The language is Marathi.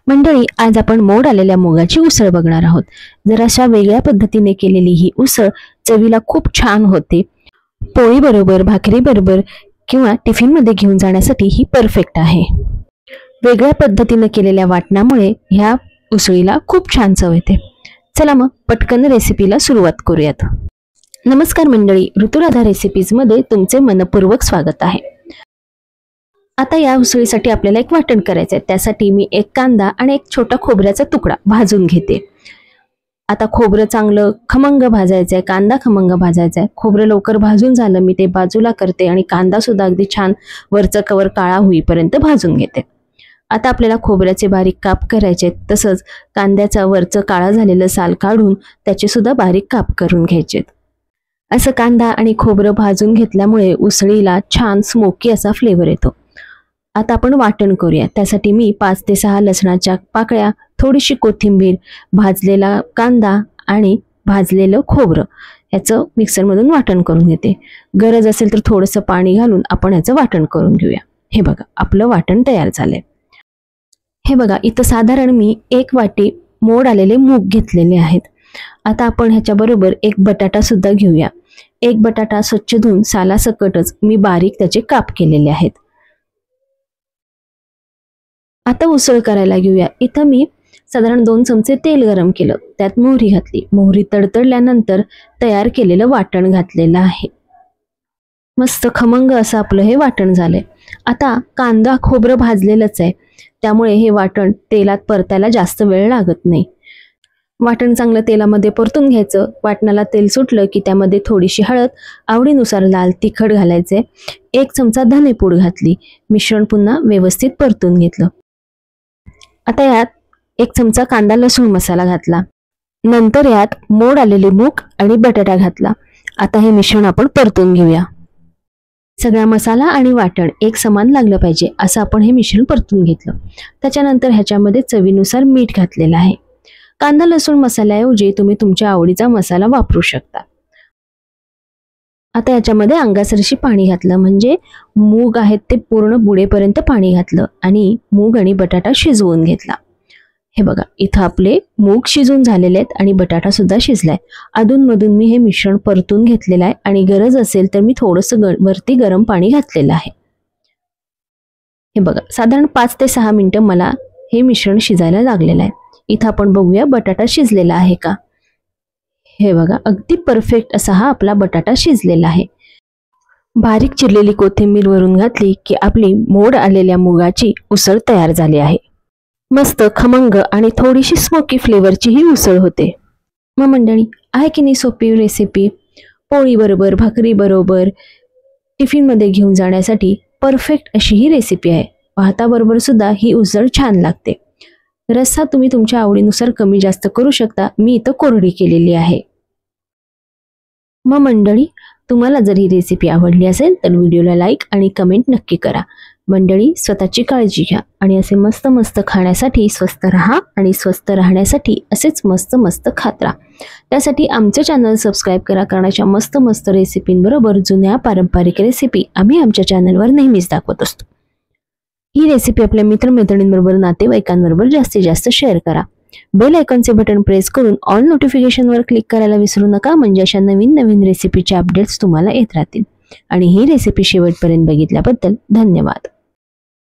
मंडळी, आज आपण मोड आलेल्या मुगाची उसळ बघणार आहोत। जर अशा वेगळ्या पद्धतीने केलेली ही उसळ चवीला खूप छान होते। पोळी बरोबर, भाकरी बरोबर किंवा टिफिन मध्ये घेऊन जाण्यासाठी ही परफेक्ट आहे। वेगळ्या पद्धतीने केलेल्या वाटणामुळे ह्या उसळीला खूप छान चव येते। चला मग पटकन रेसिपीला सुरुवात करूयात। नमस्कार मंडळी, ऋतुराधा रेसिपीज मध्ये तुमचे मनपूर्वक स्वागत आहे। आता या उसळीसाठी आपल्याला एक वाटण करायचं आहे। त्यासाठी मी एक कांदा आणि एक छोटा खोबऱ्याचा तुकडा भाजून घेते। आता खोबरं चांगलं खमंग भाजायचं आहे, कांदा खमंग भाजायचा आहे। खोबरं लवकर भाजून झालं मी ते बाजूला करते आणि कांदा सुद्धा अगदी छान वरचं कवर काळा होईपर्यंत भाजून घेते। आता आपल्याला खोबऱ्याचे बारीक काप करायचे, तसंच कांद्याचा वरचं काळा झालेलं साल काढून त्याचे सुद्धा बारीक काप करून घ्यायचे। असं कांदा आणि खोबरं भाजून घेतल्यामुळे उसळीला छान स्मोकी असा फ्लेवर येतो। आता आपण वाटण करूया। त्यासाठी मी 5 ते 6 लसणाच्या पाकळ्या, थोडीशी कोथिंबीर, भाजलेला कांदा आणि भाजलेलं खोबरं याचं मिक्सरमधून वाटण करून घेते। गरज असेल तर थोडंसं पाणी घालून आपण याचं वाटण करून घेऊया। हे बघा, आपलं वाटण तयार झालंय। हे बघा, इथं साधारण मी 1 वाटी मोड आलेले मूग घेतलेले आहेत। आता आपण ह्याच्याबरोबर एक बटाटा सुद्धा घेऊया। एक बटाटा स्वच्छ धुवून सालासकटच मी बारीक त्याचे काप केलेले आहेत। आता उसळ करायला घेऊया। इथं मी साधारण 2 चमचे तेल गरम केलं, त्यात मोहरी घातली। मोहरी तडतडल्यानंतर तयार केलेलं वाटण घातलेलं आहे। मस्त खमंग असं आपलं हे वाटण झालंय। आता कांदा खोबरं भाजलेलंच आहे, त्यामुळे हे वाटण तेलात परतायला जास्त वेळ लागत नाही। वाटण चांगलं तेलामध्ये परतून घ्यायचं। वाटणाला तेल सुटलं की त्यामध्ये थोडीशी हळद, आवडीनुसार लाल तिखट घालायचे। 1 चमचा धनेपूड घातली। मिश्रण पुन्हा व्यवस्थित परतून घेतलं। आता यात 1 चमचा कांदा लसूण मसाला घातला। नंतर यात मोड आलेले मूग आणि बटाटा घातला। आता हे मिश्रण आपण परतून घेऊया। सगळा मसाला आणि वाटण एक समान लागलं पाहिजे असं आपण हे मिश्रण परतून घेतलं। त्याच्यानंतर ह्याच्यामध्ये चवीनुसार मीठ घातलेलं आहे। कांदा लसूण मसाल्याऐवजी तुम्ही तुमच्या आवडीचा मसाला वापरू शकता। आता याच्यामध्ये अंगासरशी पाणी घातलं, म्हणजे मूग आहेत ते पूर्ण बुडेपर्यंत पाणी घातलं आणि मूग आणि बटाटा शिजवून घेतला। हे बघा, इथं आपले मूग शिजून झालेले आहेत आणि बटाटा सुद्धा शिजलाय। अधूनमधून मी हे मिश्रण परतून घेतलेलं आहे आणि गरज असेल तर मी थोडंसं वरती गरम पाणी घातलेलं आहे। हे बघा, साधारण 5 ते 6 मिनिटं मला हे मिश्रण शिजायला लागलेलं आहे। इथं आपण बघूया बटाटा शिजलेला आहे का। हे बघा, अगदी परफेक्ट असा हा आपला बटाटा शिजलेला आहे। बारीक चिरलेली कोथिंबीर वरून घातली की आपली मोड आलेल्या मुगाची उसळ तयार झाली आहे। मस्त खमंग आणि थोडीशी स्मोकी फ्लेवरची ही उसळ होते। मग मंडळी, आहे की नाही सोपी रेसिपी? पोळी बरोबर, भाकरी बरोबर, टिफिन मध्ये घेऊन जाण्यासाठी परफेक्ट अशी ही रेसिपी आहे। भाताबरोबर सुद्धा ही उसळ छान लागते। रस्सा तुम्ही तुमच्या आवडीनुसार कमी जास्त करू शकता। मी इथं कोरडी केलेली आहे। मग मंडळी, तुम्हाला जर ही रेसिपी आवडली असेल तर व्हिडिओला लाईक आणि कमेंट नक्की करा। मंडळी, स्वतःची काळजी घ्या आणि असे मस्त मस्त खाण्यासाठी स्वस्त राहा आणि स्वस्त राहण्यासाठी असेच मस्त मस्त खात राहा। त्यासाठी आमचे चॅनल सबस्क्राईब करा, कारण अशा मस्त मस्त रेसिपींबरोबर जुन्या पारंपरिक रेसिपी आम्ही आमच्या चॅनलवर नेहमीच दाखवत असतो। ही रेसिपी आपल्या मित्रमैत्रिणींबरोबर, नातेवाईकांबरोबर जास्तीत जास्त शेअर करा। बेल आयकॉनचे बटन प्रेस करून ऑल नोटिफिकेशनवर क्लिक करायला विसरू नका, म्हणजे अशा नवीन नवीन रेसिपीचे अपडेट्स तुम्हाला येत राहतील। आणि ही रेसिपी शेवटपर्यंत बघितल्याबद्दल धन्यवाद।